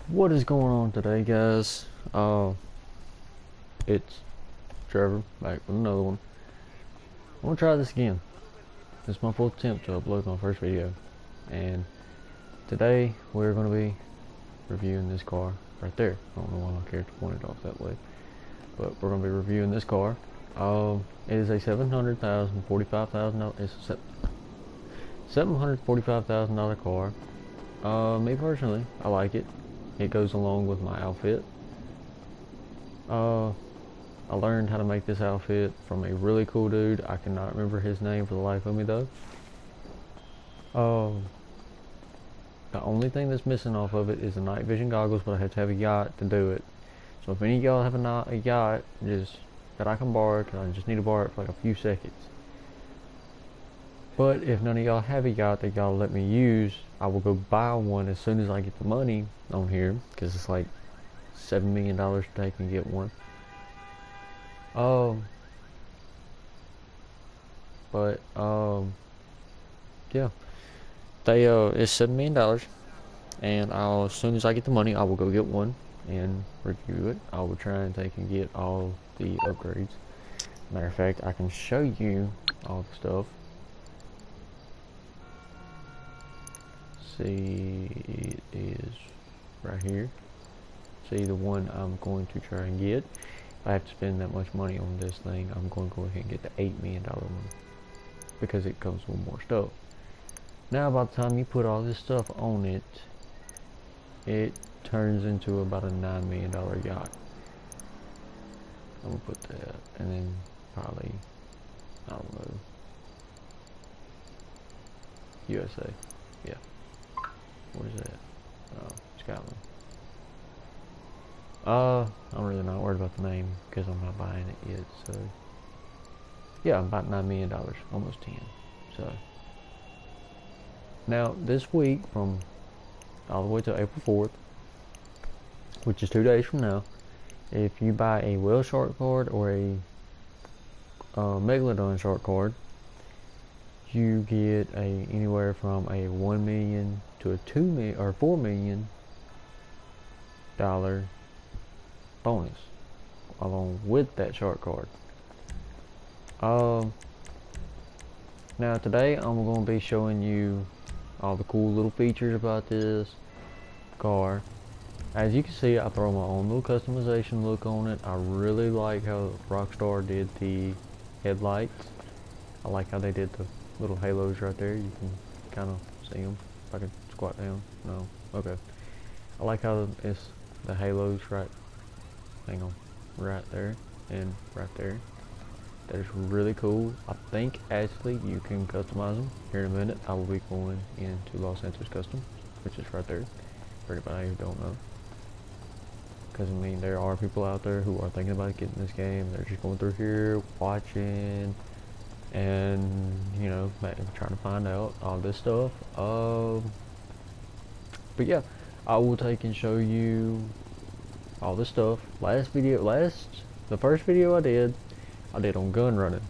What is going on today, guys? It's Trevor back with another one. I'm gonna try this again. This is my fourth attempt to upload my first video, and today we're gonna be reviewing this car right there. I don't know why my character pointed off that way, but we're gonna be reviewing this car. It is a $745,000. It's a $745,000 car. Me personally, I like it. It goes along with my outfit. I learned how to make this outfit from a really cool dude. I cannot remember his name for the life of me though. The only thing that's missing off of it is the night vision goggles, but I have to have a yacht to do it. So if any of y'all have a yacht just that I can borrow, cause I just need to borrow it for like a few seconds. But if none of y'all have a yacht that y'all let me use, I will go buy one as soon as I get the money on here, because it's like $7 million to take and get one. But yeah, it's $7 million, and as soon as I get the money, I will go get one and review it. I will try and take and get all the upgrades. Matter of fact, I can show you all the stuff. See, it is right here. See, the one I'm going to try and get. If I have to spend that much money on this thing, I'm going to go ahead and get the $8 million one, because it comes with more stuff. Now by the time you put all this stuff on it, it turns into about a $9 million yacht. I'm gonna put that, and then probably, I don't know, USA. Yeah. Where's that? Oh, Scotland. I'm really not worried about the name because I'm not buying it yet. So yeah, about $9 million, almost 10. So now this week, from all the way to April 4th, which is 2 days from now, if you buy a whale shark card or a megalodon shark card, you get anywhere from a $1 million to a $2 million or $4 million bonus along with that shark card. Now today I'm going to be showing you all the cool little features about this car. As you can see, I throw my own little customization look on it. I really like how Rockstar did the headlights. I like how they did the little halos right there. You can kind of see them. If I can squat down. No. Okay. I like how it's the halos right. Hang on. Right there and right there. That is really cool. I think actually you can customize them. Here in a minute, I will be going into Los Santos Custom, which is right there. For anybody who don't know. Because I mean, there are people out there who are thinking about getting this game. They're just going through here, watching, and you know, trying to find out all this stuff. But yeah, I will take and show you all this stuff. The first video I did on gun running.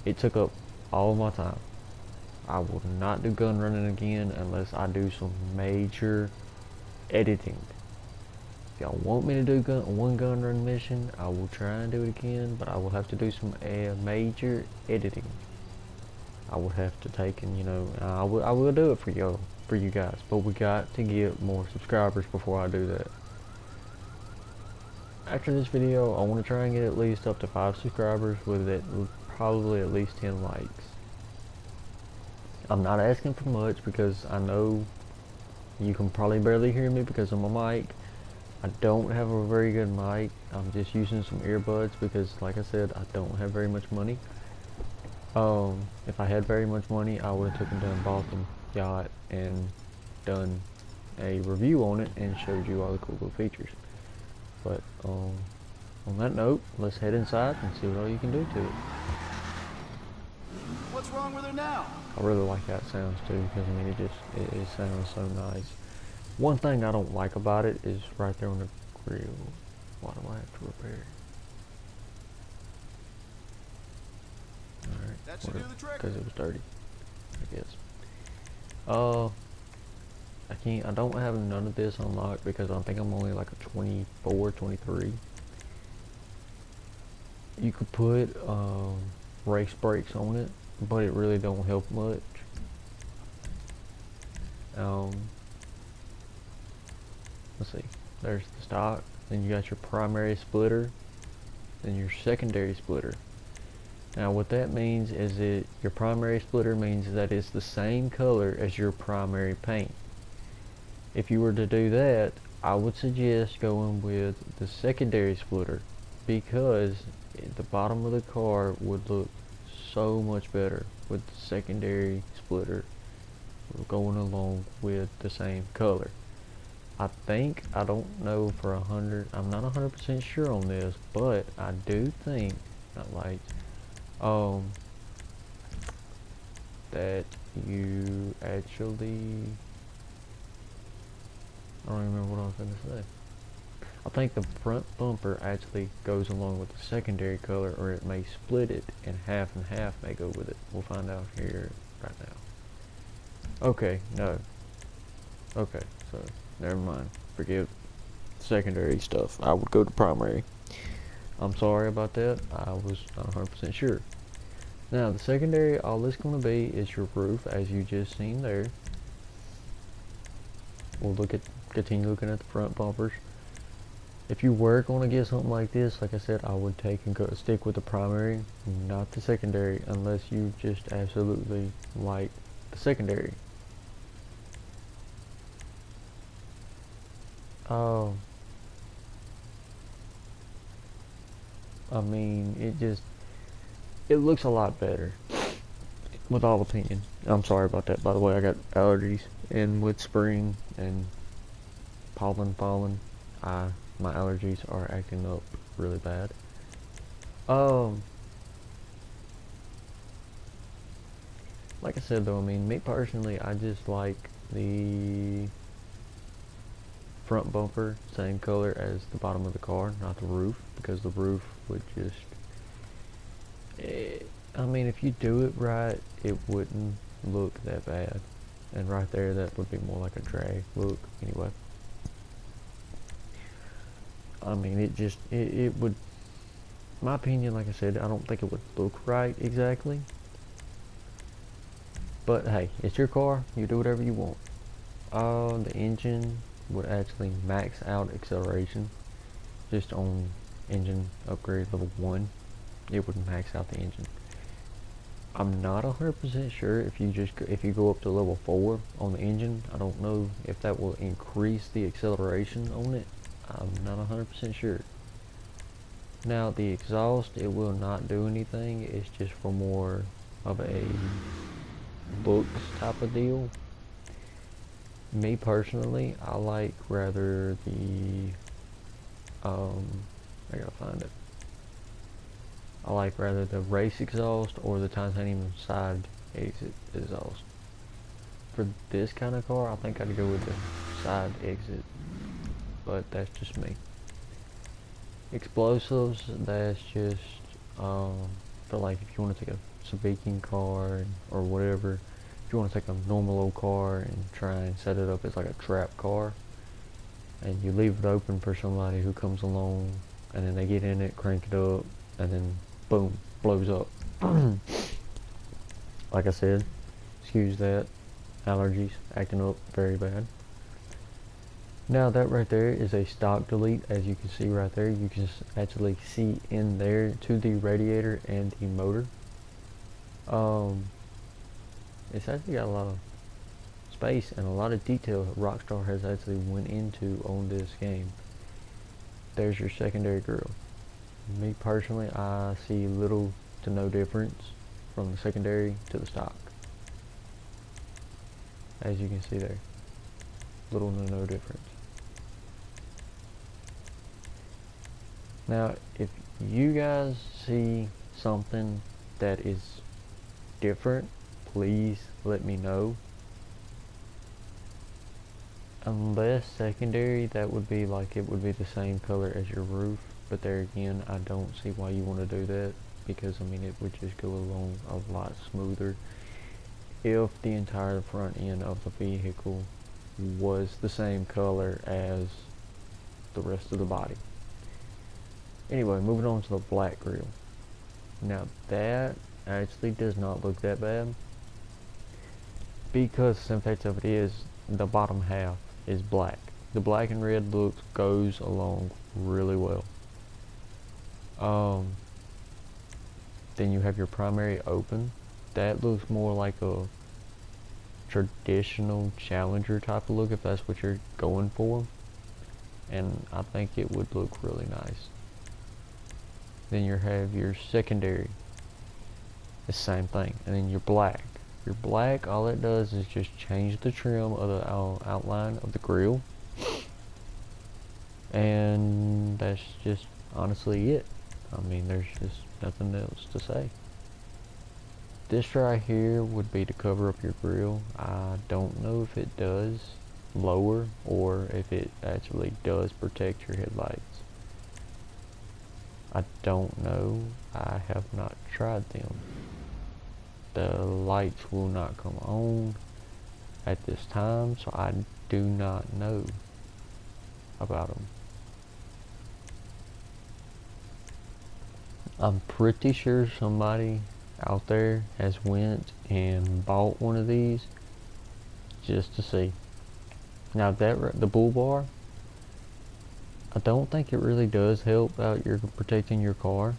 It took up all of my time. I will not do gun running again unless I do some major editing. If y'all want me to do one gun run mission, I will try and do it again, but I will have to do some major editing. I will have to take and, you know, I will do it for you guys, but we got to get more subscribers before I do that. After this video, I want to try and get at least up to 5 subscribers with probably at least 10 likes. I'm not asking for much because I know you can probably barely hear me because of my mic. I don't have a very good mic. I'm just using some earbuds because, like I said, I don't have very much money. If I had very much money, I would have taken down bought the yacht and done a review on it and showed you all the cool little features. But on that note, let's head inside and see what all you can do to it. What's wrong with her now? I really like how it sounds too, because I mean it sounds so nice. One thing I don't like about it is right there on the grill. Why do I have to repair? That should do the trick. Because it was dirty, I guess. I don't have none of this unlocked because I think I'm only like a 24, 23. You could put race brakes on it, but it really don't help much. Let's see, there's the stock, then you got your primary splitter, then your secondary splitter. Now what that means is that your primary splitter means that it's the same color as your primary paint. If you were to do that, I would suggest going with the secondary splitter, because the bottom of the car would look so much better with the secondary splitter going along with the same color. I don't know for 100, I'm not 100% sure on this, but I do think that you actually, I don't remember what I was going to say. I think the front bumper actually goes along with the secondary color, or it may split it in half and half may go with it. We'll find out here right now. Okay, no. Okay, so never mind. Forget secondary stuff. I would go to primary. I'm sorry about that. I was not 100% sure. Now, the secondary, all it's going to be is your roof, as you just seen there. We'll continue looking at the front bumpers. If you were going to get something like this, like I said, I would stick with the primary, not the secondary, unless you just absolutely like the secondary. I mean, it looks a lot better, with all opinion. I'm sorry about that, by the way. I got allergies, and with spring and pollen falling, my allergies are acting up really bad. Like I said though, I mean, me personally, I just like the front bumper same color as the bottom of the car, not the roof, because the roof would just, I mean, if you do it right, it wouldn't look that bad. And right there, that would be more like a drag look anyway. I mean, it would, my opinion, like I said, I don't think it would look right exactly. But hey, it's your car, you do whatever you want. The engine would actually max out acceleration just on engine upgrade level 1. It would max out the engine. I'm not 100% sure if you go up to level 4 on the engine. I don't know if that will increase the acceleration on it. I'm not 100% sure. Now the exhaust, it will not do anything. It's just for more of a looks type of deal. Me personally, I like rather the I gotta find it. I like rather the race exhaust or the titanium side exit exhaust. For this kind of car, I think I'd go with the side exit, but that's just me. Explosives, that's just for like if you want to take a Sabine car or whatever. If you want to take a normal old car and try and set it up as like a trap car, and you leave it open for somebody who comes along, and then they get in it, crank it up, and then boom, blows up. Like I said, excuse that, allergies acting up very bad. Now that right there is a stock delete. As you can see right there, you can actually see in there to the radiator and the motor. It's actually got a lot of space and a lot of detail that Rockstar has actually went into on this game. There's your secondary grille. Me personally, I see little to no difference from the secondary to the stock. As you can see there, little to no difference. Now, if you guys see something that is different, please let me know. Unless secondary, that would be like it would be the same color as your roof. But there again, I don't see why you want to do that, because I mean it would just go along a lot smoother if the entire front end of the vehicle was the same color as the rest of the body. Anyway, moving on to the black grill. Now that actually does not look that bad, because the simple fact of it is the bottom half is black. The black and red look goes along really well. Then you have your primary open. That looks more like a traditional Challenger type of look, if that's what you're going for, and I think it would look really nice. Then you have your secondary, the same thing, and then your black. Your black, all it does is just change the trim of the outline of the grill, and that's just honestly it. I mean, there's just nothing else to say. This right here would be to cover up your grill. I don't know if it does lower or if it actually does protect your headlights. I don't know. I have not tried them. The lights will not come on at this time, so I do not know about them. I'm pretty sure somebody out there has went and bought one of these just to see. Now that the bull bar, I don't think it really does help out your protecting your car.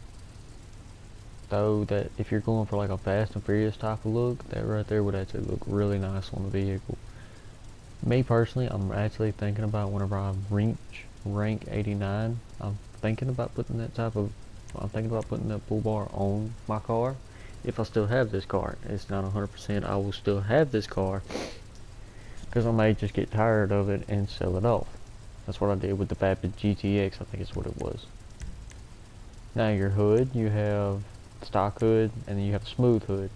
Though that if you're going for like a Fast and Furious type of look, that right there would actually look really nice on the vehicle. Me personally, I'm actually thinking about whenever I reach rank 89, I'm thinking about putting that bull bar on my car. If I still have this car, it's not 100%. I will still have this car because I may just get tired of it and sell it off. That's what I did with the Vapid GTX, I think is what it was. Now your hood, you have stock hood, and then you have smooth hood.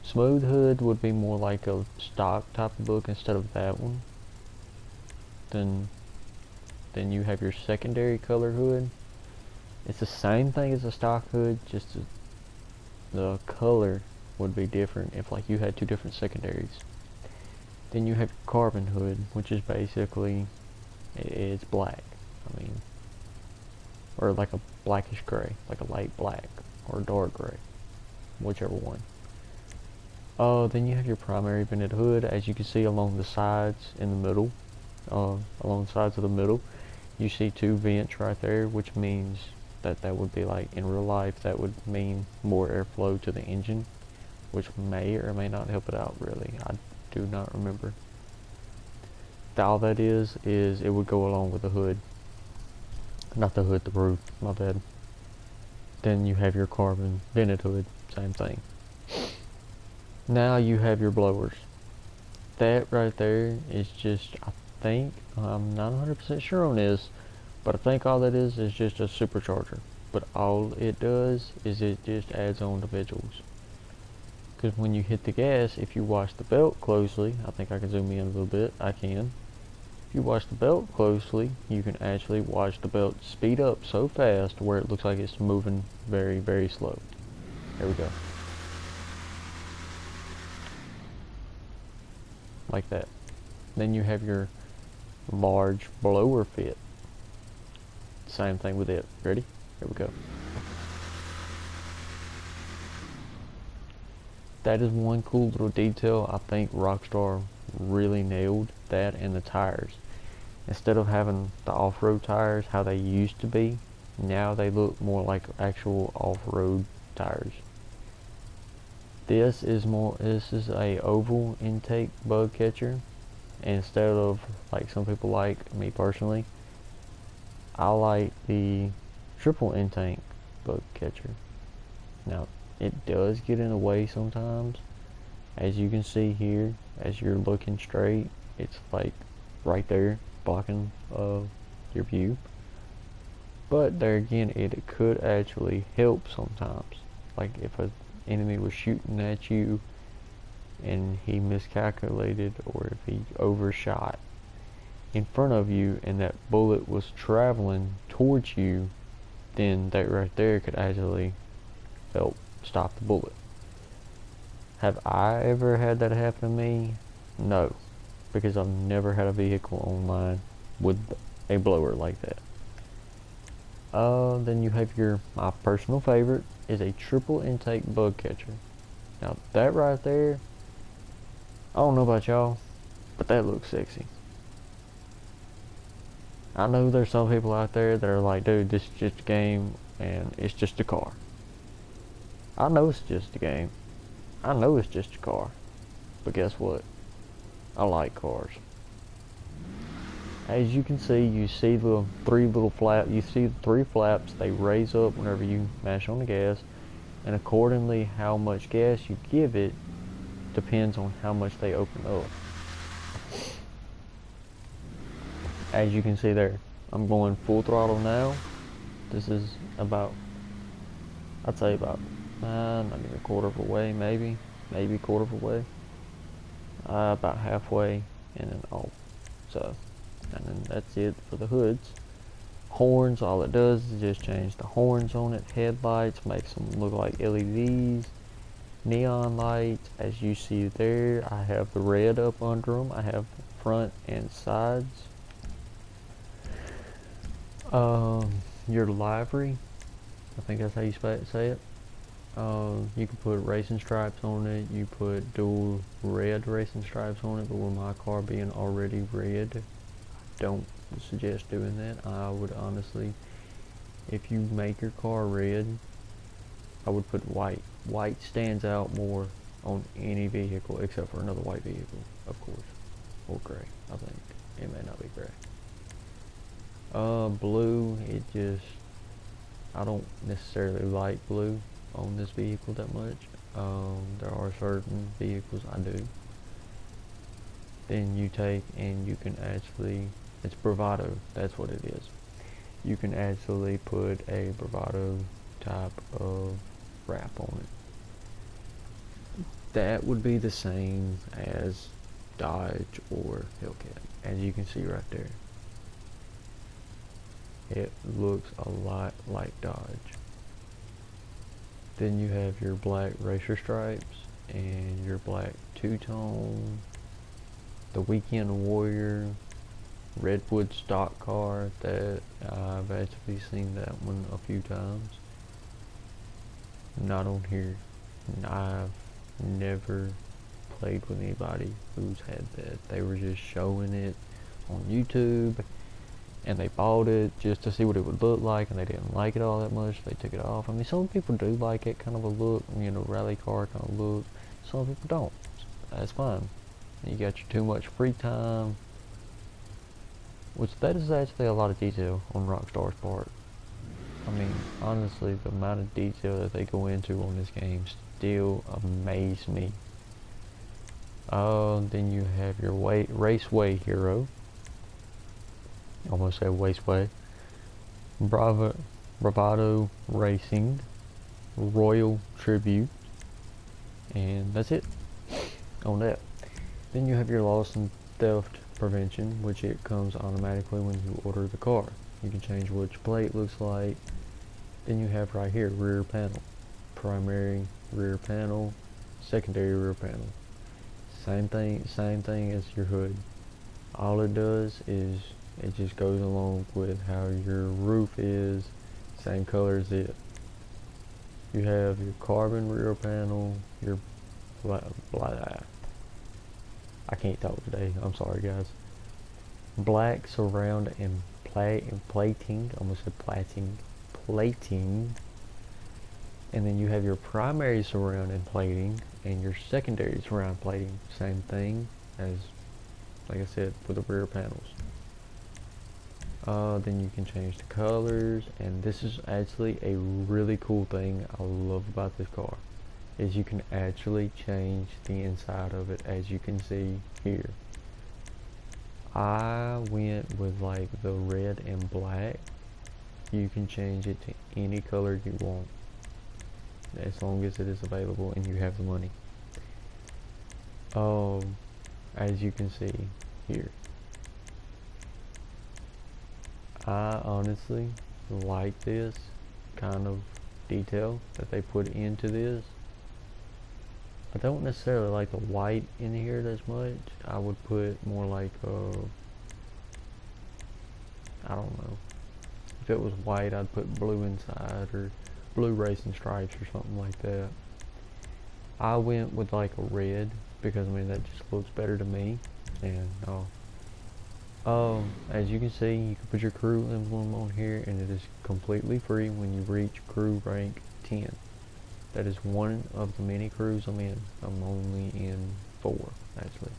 Smooth hood would be more like a stock type of look instead of that one. Then you have your secondary color hood. It's the same thing as a stock hood, just the color would be different if like you had two different secondaries. Then you have your carbon hood, which is basically, it's black. I mean, or like a blackish gray, like a light black or dark gray, whichever one. Then you have your primary vented hood. As you can see along the sides in the middle, along the sides of the middle, you see two vents right there, which means that would be like in real life, that would mean more airflow to the engine, which may or may not help it out really. I do not remember. All that is it would go along with the hood. Not the hood, the roof, my bad. Then you have your carbon vented hood, same thing. Now you have your blowers. That right there is just, I think, I'm not 100% sure on this, but I think all that is just a supercharger. But all it does is it just adds on the visuals. Because when you hit the gas, if you watch the belt closely, I think I can zoom in a little bit, I can. If you watch the belt closely, you can actually watch the belt speed up so fast where it looks like it's moving very, very slow. There we go. Like that. Then you have your large blower fit. Same thing with it. Ready? Here we go. That is one cool little detail. I think Rockstar really nailed that, and the tires. Instead of having the off-road tires how they used to be, now they look more like actual off-road tires. This is a oval intake bug catcher, instead of like some people like, me personally, I like the triple intake bug catcher. Now it does get in the way sometimes, as you can see here. As you're looking straight, it's like right there blocking your view. But there again, it could actually help sometimes. Like if an enemy was shooting at you and he miscalculated, or if he overshot in front of you and that bullet was traveling towards you, then that right there could actually help stop the bullet. Have I ever had that happen to me? No. because I've never had a vehicle online with a blower like that. Then you have my personal favorite is a triple intake bug catcher. Now that right there, I don't know about y'all, but that looks sexy. I know there's some people out there that are like, dude, this is just a game and it's just a car. I know it's just a game. I know it's just a car. But guess what? I like cars. As you can see, you see the three little flaps. You see the three flaps. They raise up whenever you mash on the gas. And accordingly, how much gas you give it depends on how much they open up. As you can see there, I'm going full throttle now. This is about, I'd say about, not even a quarter of a way, maybe a quarter of a way. About halfway and then off. So, and then that's it for the hoods. Horns, all it does is just change the horns on it. Headlights, makes them look like LEDs. Neon lights, as you see there, I have the red up under them. I have front and sides. Your livery, I think that's how you say it. You can put racing stripes on it. You put dual red racing stripes on it, but with my car being already red, I don't suggest doing that. I would honestly, if you make your car red, I would put white. White stands out more on any vehicle except for another white vehicle, of course, or gray. I think it may not be gray. Blue, I don't necessarily like blue on this vehicle that much. There are certain vehicles I do. Then you take and you can actually, it's bravado, that's what it is. You can actually put a bravado type of wrap on it. That would be the same as Dodge or Hellcat, as you can see right there. It looks a lot like Dodge. Then you have your black racer stripes and your black two-tone, the Weekend Warrior, Redwood stock car. That I've actually seen that one a few times. Not on here. I've never played with anybody who's had that. They were just showing it on YouTube, and they bought it just to see what it would look like, and they didn't like it all that much. They took it off. I mean, some people do like it, kind of a look, you know, rally car kind of look. Some people don't. That's fine. You got your too much free time, which that is actually a lot of detail on Rockstar's part. I mean, honestly, the amount of detail that they go into on this game still amazes me. Then you have your Raceway Hero. Almost say Raceway. Bravado Racing. Royal Tribute. And that's it on that. Then you have your loss and theft prevention, which it comes automatically when you order the car. You can change which plate looks like. Then you have right here, rear panel. Primary rear panel, secondary rear panel. Same thing as your hood. All it does is it just goes along with how your roof is, same color as it. You have your carbon rear panel, your I can't talk today, I'm sorry guys. Black surround and plating, almost said plating. And then you have your primary surround and plating and your secondary surround plating. Same thing as, like I said, for the rear panels. Then you can change the colors, and this is actually a really cool thing I love about this car, is you can actually change the inside of it, as you can see here. I went with like the red and black. You can change it to any color you want, as long as it is available and you have the money. As you can see here, I honestly like this kind of detail that they put into this. I don't necessarily like the white in here as much. I would put more like I don't know. If it was white, I'd put blue inside, or blue racing stripes or something like that. I went with like a red because I mean that just looks better to me. And as you can see, you can put your crew emblem on here, and it is completely free when you reach crew rank 10. That is one of the many crews I'm in. I'm only in 4, actually,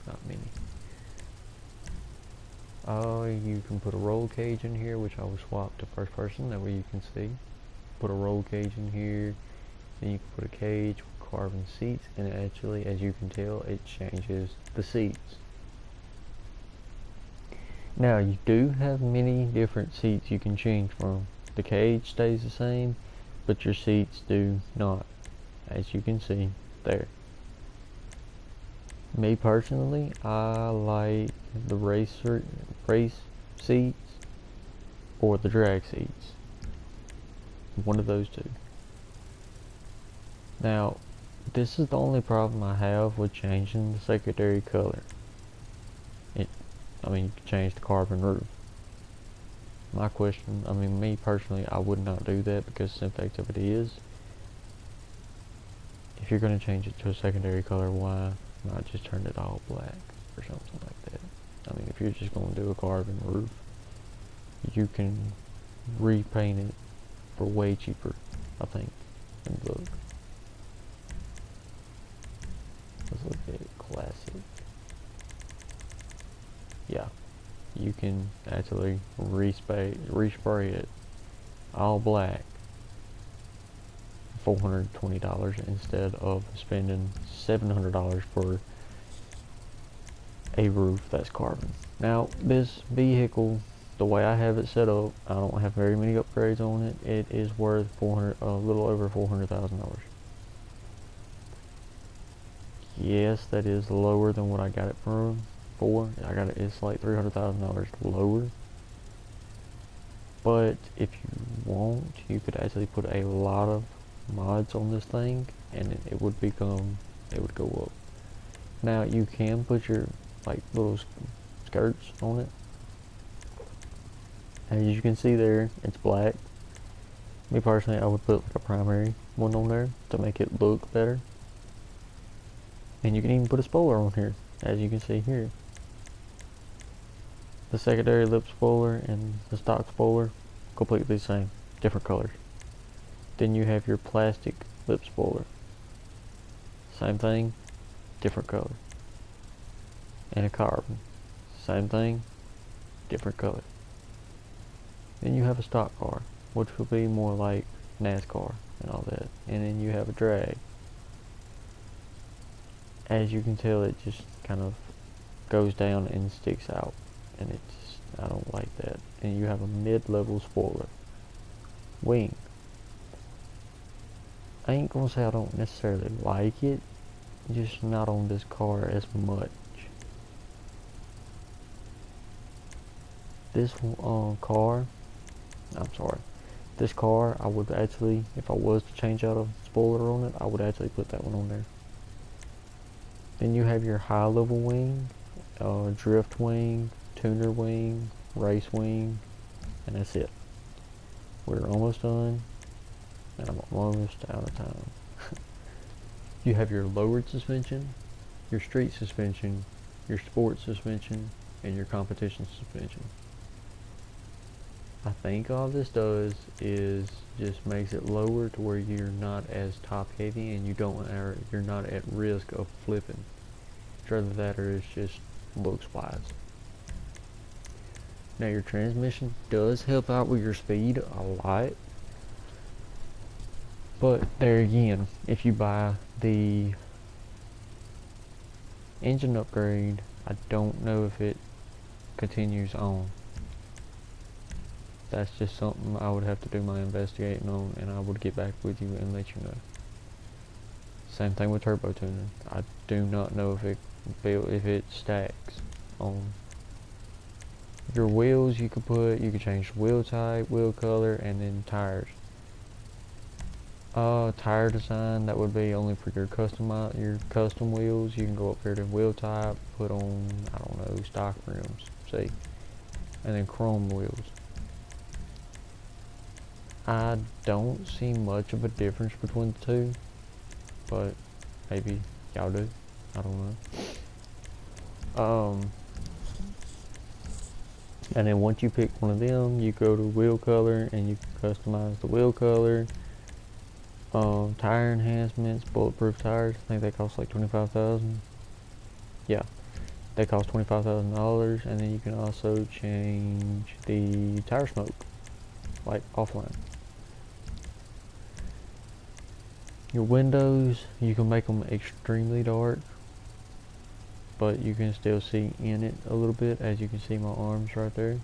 not many. You can put a roll cage in here, which I will swap to first person, that way you can see. Put a roll cage in here, then you can put a cage with carbon seats, and actually, as you can tell, it changes the seats. Now, you do have many different seats you can change from. The cage stays the same, but your seats do not, as you can see there. Me personally, I like the race seats or the drag seats. One of those two. Now, this is the only problem I have with changing the secondary color. I mean, you can change the carbon roof. My question, I mean, me personally, I would not do that because the fact of it is, if you're going to change it to a secondary color, why not just turn it all black or something like that? I mean, if you're just going to do a carbon roof, you can repaint it for way cheaper, I think. And look. Let's look at it, classic. Yeah, you can actually respray it all black for $420 instead of spending $700 for a roof that's carbon. Now, this vehicle, the way I have it set up, I don't have very many upgrades on it. It is worth a little over $400,000. Yes, that is lower than what I got it for. It's like $300,000 lower. But if you want, you could actually put a lot of mods on this thing, and it would go up. Now you can put your like little skirts on it. As you can see there, it's black. Me personally, I would put like a primary one on there to make it look better. And you can even put a spoiler on here, as you can see here. The secondary lip spoiler and the stock spoiler, completely the same, different colors. Then you have your plastic lip spoiler. Same thing, different color. And a carbon. Same thing, different color. Then you have a stock car, which will be more like NASCAR and all that. And then you have a drag. As you can tell, it just kind of goes down and sticks out. And I don't like that. And you have a mid-level spoiler. Wing. I ain't gonna say I don't necessarily like it, just not on this car as much. This this car, I would actually, if I was to change out a spoiler on it, I would actually put that one on there. Then you have your high level wing, drift wing, tuner wing, race wing, and that's it. We're almost done, and I'm almost out of time. You have your lowered suspension, your street suspension, your sport suspension, and your competition suspension. I think all this does is just makes it lower to where you're not as top heavy and you're not at risk of flipping. It's rather that or it's just looks wise. Now your transmission does help out with your speed a lot. But there again, if you buy the engine upgrade, I don't know if it continues on. That's just something I would have to do my investigating on, and I would get back with you and let you know. Same thing with turbo tuning. I do not know if it stacks on your wheels. You could change wheel type, wheel color, and then tires. Tire design, that would be only for your custom wheels. You can go up here to wheel type, put on, I don't know, stock rims, see, and then chrome wheels. I don't see much of a difference between the two, but maybe y'all do. I don't know. And then once you pick one of them, you go to wheel color and you can customize the wheel color. Tire enhancements, bulletproof tires. I think they cost like $25,000. Yeah, they cost $25,000, and then you can also change the tire smoke, like offline. Your windows, you can make them extremely dark, but you can still see in it a little bit, as you can see my arms right there.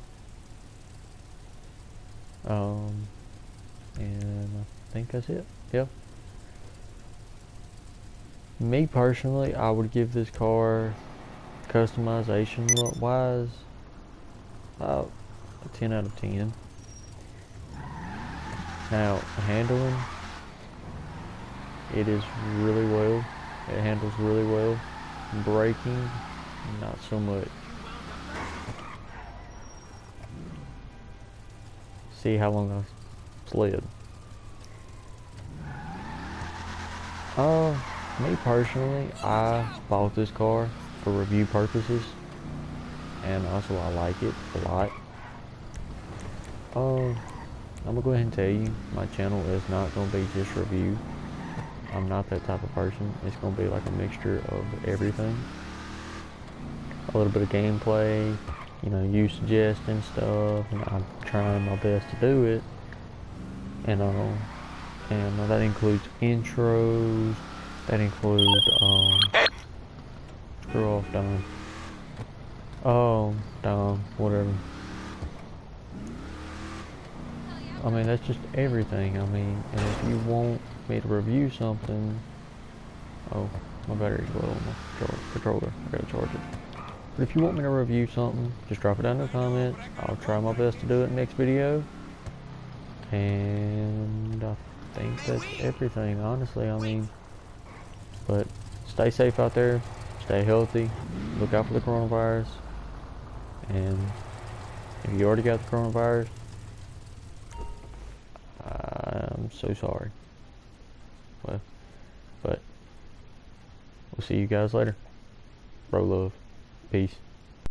And I think that's it. Yep. Me personally, I would give this car, customization wise, about a 10 out of 10. Now, handling, it is really well. It handles really well. Braking, not so much. See how long I slid. Me personally, I bought this car for review purposes, and also I like it a lot. I'm gonna go ahead and tell you, my channel is not gonna be just review. I'm not that type of person. It's gonna be like a mixture of everything. A little bit of gameplay, you know, you suggesting stuff, and I'm trying my best to do it. And that includes intros. That includes screw off, Dom. Oh, Dom, whatever. I mean, that's just everything. I mean, and if you want me to review something, oh, my battery's low on my controller. I gotta charge it. But if you want me to review something, just drop it down in the comments. I'll try my best to do it next video. And I think that's everything, honestly. I mean, but stay safe out there. Stay healthy. Look out for the coronavirus. And if you already got the coronavirus, I'm so sorry. Well, but we'll see you guys later. Bro love. Peace.